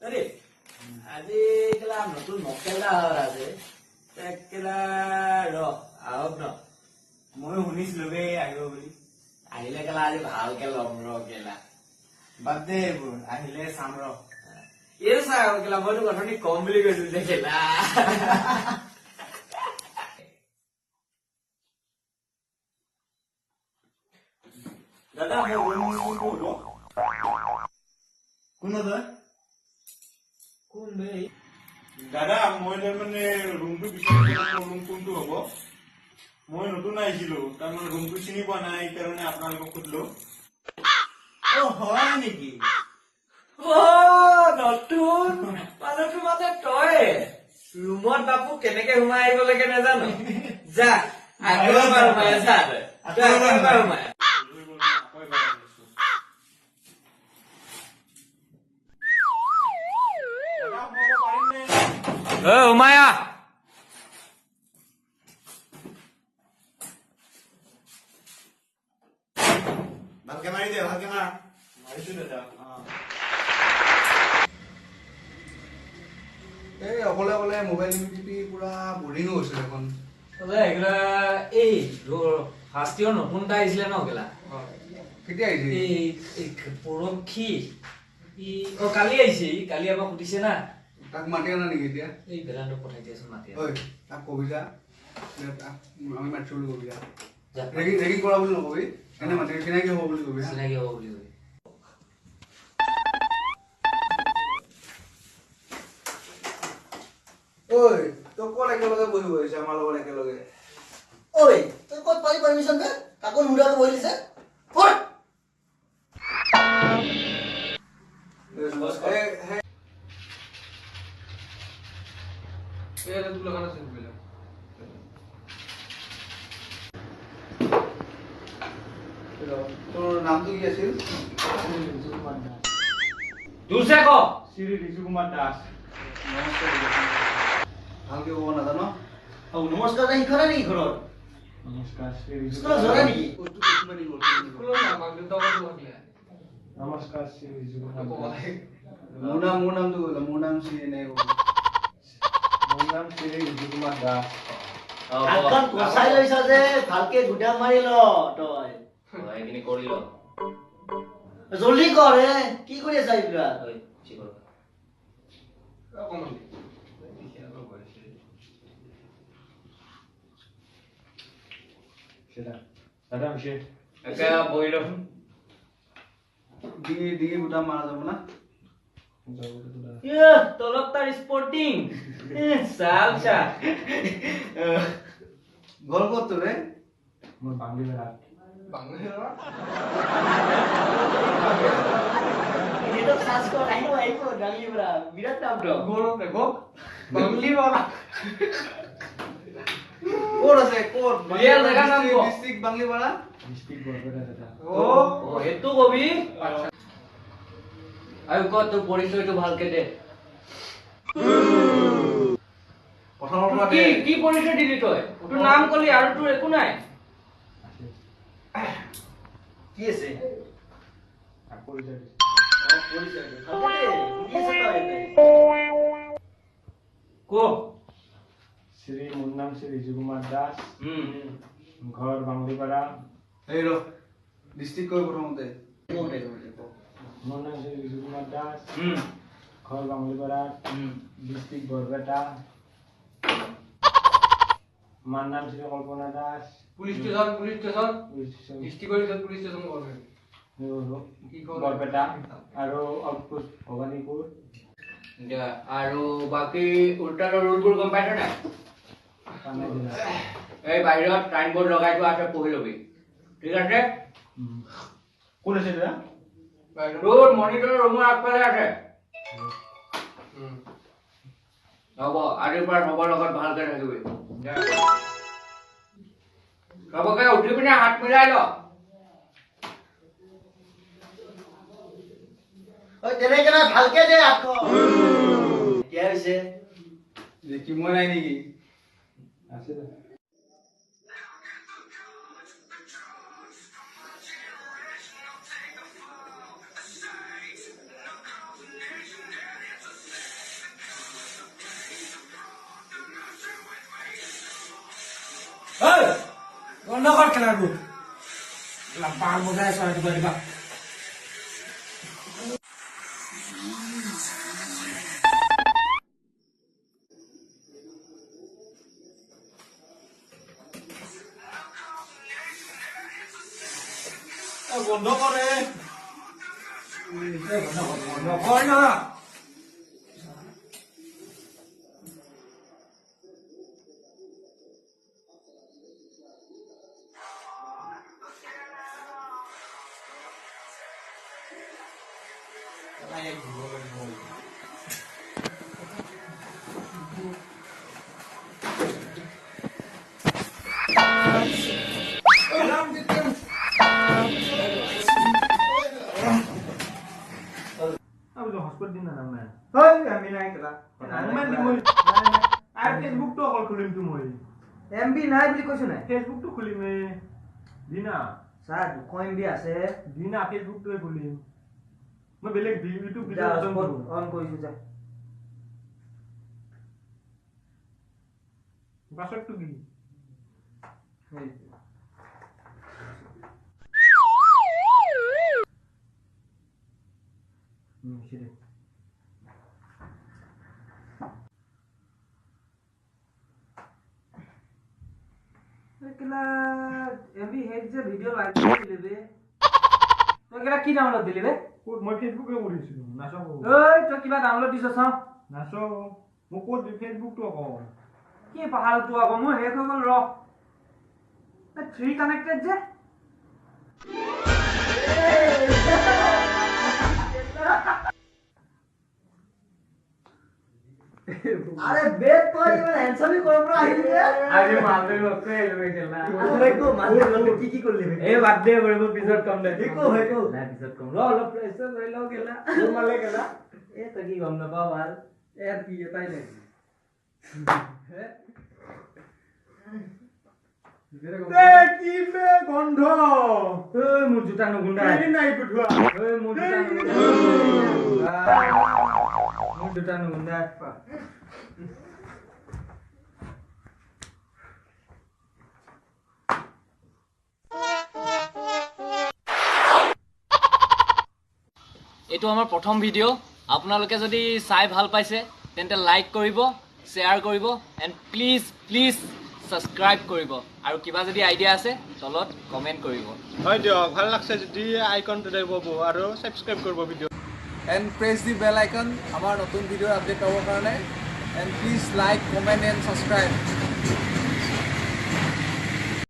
আৰে আজি কেলা নতুন মকেলা আছে কেলা ৰ আহক ন মই শুনিছিলো বে আহিব বুলি আহিলে কেলা আজি ভালকে ল'ম ৰ কেলা বাদ দে এইবোৰ আহিলে চাম ৰ এই চা কেলা মইতো কথাটি কম বুলি কৈছিলো যে কেলা দাদা মই কোনটো কোন দাদা কোন বে দাদা মই মানে ৰুমটো বিচাৰি ৰুম কোনটো হ'ব মই নতুন আহিছিলো তাৰমানে ৰুমটো চিনি পোৱা নাই সেইকাৰণে আপোনালোকক সুধিলো অ হয় নেকি অ নতুন মানুহটো মানে তই ৰুমত বাপু কেনেকে সোমাই আহিব লাগে নাজানো যা আগৰ বাৰ সোমাই যা তই আগৰ বাৰ সোমাই সোমায়া ভালকে মাৰি দে ভালকে মাৰ মাৰিছো দাদা এই অকলে অকলে মোবাইল টিপি পুৰা বৰিং হৈছে দেখোন এগুলা এই ফাৰ্ষ্ট ইয়েৰ নতুন এটা আহিছিলে ন কেলা কেতিয়া আহিছে এই পৰখি কালি আহিছে কালি আমাক সুধিছে না তাক মাতি আনা নেকি এতিয়া এই বেলাটো পঠাই দিয়াচোন মাতি ঐ তাক কবি যা আমি মাতিছো বুলি কবি যা ৰেগিং কৰা বুলি নকবি এনে মাতি চিনাকি হ'ব বুলি কবি চিনাকি হ'ব বুলি কবি ঐ তই ক'ত একেলগে বহিব আহিছে আমাৰ লগত একেলগে ঐ তই ক'ত পালি পাৰ্মিশ্যন বে কাকো নুদাকে বহি দিছে ক'ত তোৰ নামটো কি আছিল দুছে ক শ্ৰী ৰিজু কুমাৰ দাস ভালকে ক'ব নাজানো নমস্কাৰ এটা শিখৰা নেকি ঘৰত নমস্কাৰ শ্ৰী ৰিজু স্কুলত যোৱা নাই নেকি নমস্কাৰ শ্ৰী ৰিজু কুমাৰ মোৰ নামটো কৈছা মোৰ নাম চি এনেকে ক'ব মোৰ নাম শ্ৰী ৰিজু কুমাৰ দাস হাতখন কচাই লৈছ যে ভালকে গুটা মাৰি ল তই এইখিনি কৰি ল জলদি কৰ হে কি কৰি আছা এইবিলাক দাদা হৈছে বহি ল ডিঙি গোটা মাৰা যাব না তলত তাৰ স্পৰ্টিং চাল চা ঘৰ ক'ত তোৰ ৰে মোৰ বাংলি বেলা এইটো সাজ কৰ আহিব ডাঙি বৰা বিৰাট নাম তো ক'ত আছে ক'ত ৰিয়েল জেগা নাম ক ডিস্ট্ৰিক্ট বাংলিপাৰা ডিষ্ট্ৰিক্ট বৰপেটা দাদা সেইটো কবি আৰু ক তোৰ পৰিচয়টো ভালকে দে প্ৰথমৰ পৰা কি কি পৰিচয় দিলি তই তোৰ নাম কলি আৰু তোৰ একো নাই কি আছে পৰিচয় দিছে পৰিচয় ভালকে দে কি আছে ক শ্ৰী মোৰ নাম শ্ৰী ৰিজু কুমাৰ দাস ঘৰ বাংলিপাৰা এই ৰ ডিস্ট্ৰিক্ট কৈ প্ৰথমতে মোৰ নাম শ্ৰী ৰিজু কুমাৰ দাস ঘৰ বাংলিপাৰা ডিষ্ট্ৰিক্ট বৰপেটা মাৰ নাম Shri Kalpana Das police station district police station Barpeta আৰু আউটপোষ্ট ভবানীপুৰ আৰু বাকি উল্টাৰ ৰুলবোৰ গম পাইছ নাই এই বাহিৰত টাইম বোৰ্ড লগাই থোৱা আছে পঢ়ি লবি ঠিক আছে কোন আছে দাদা তোৰ মনিটৰ ৰুমৰ আগফালে আছে হ'ব আজিৰ পৰা সবৰ লগত ভালকে থাকিবি চবকে উঠি পিনে হাত মিলাই ল ঐ তেনেকে না ভালকে দে হাতখন কি হৈছে দেখি মই নাই নেকি আছে বন্ধ কৰ খেলাটো পাল বজাই আছো ৰাতিপুৱা ৰাতিপুৱা বন্ধ কৰে নকৰ না হস্পিটেল দিন না নাই হয় আমি নাই খেলা মই দিম আৰু ফেচবুকটো অকল খুলিম তো মই এমবি নাই বুলি কৈছো নাই ফেচবুকটো খুলিম দিনা স্যার 200 এমবি আছে দিনা ফেচবুকটোৱে খুলিম মই বেলেগ ইউটিউব ভিডিঅ' অন কৰিছো যা পাছৱৰ্ডটো কি সেটা কেলা এমবি হেড যে ভিডিও লাইক দিলে বে তো কেলা কি ডাউনলোড দিলি বে মই ফেচবুকে কৰিছিলো নাচাব ওই তো কিবা ডাউনলোড দিছ চাও নাচাব মই ক'ত ফেচবুকটো আকৌ কি পাহালটো আকৌ মই হেড হৈ গল ৰ 3 কানেক্টেড যে আরে বেদ তো ইমান হ্যান্ডসামই করব না আহিলি রে আরে মালবে ওকে এলবে খেলা আরে কো মাঝে বলতে কি করলি বে এই বাদ দে বড় পিছত কম দে দেখো হেকো না পিছত কম র ল প্রেসার লই ল গেলা তোর মালে গেলা এ তো কি গম না পাওয়ার এর কি এটাই নাই কি বে গন্ধ ওই মোর জুতা নগুন্ডা নাই পঠোৱা ওই মোৰ জুতা নগুন্ডা মোৰ জুতা নগুন্ডা এইটো আমাৰ প্ৰথম ভিডিঅ' আপোনালোকে যদি চাই ভাল পাইছে তেন্তে লাইক কৰিব শ্বেয়াৰ কৰিব এণ্ড প্লিজ ছাবস্ক্ৰাইব কৰিব আৰু কিবা যদি আইডিয়া আছে তলত কমেণ্ট কৰিব হয় দিয়ক ভাল লাগছে যদি আইকনটো দেখাব আৰু সাবস্ক্ৰাইব কৰিব video' and press the bell icon আমাৰ নতুন ভিডিঅ' আপডেট পাবৰ কাৰণে and please like comment and subscribe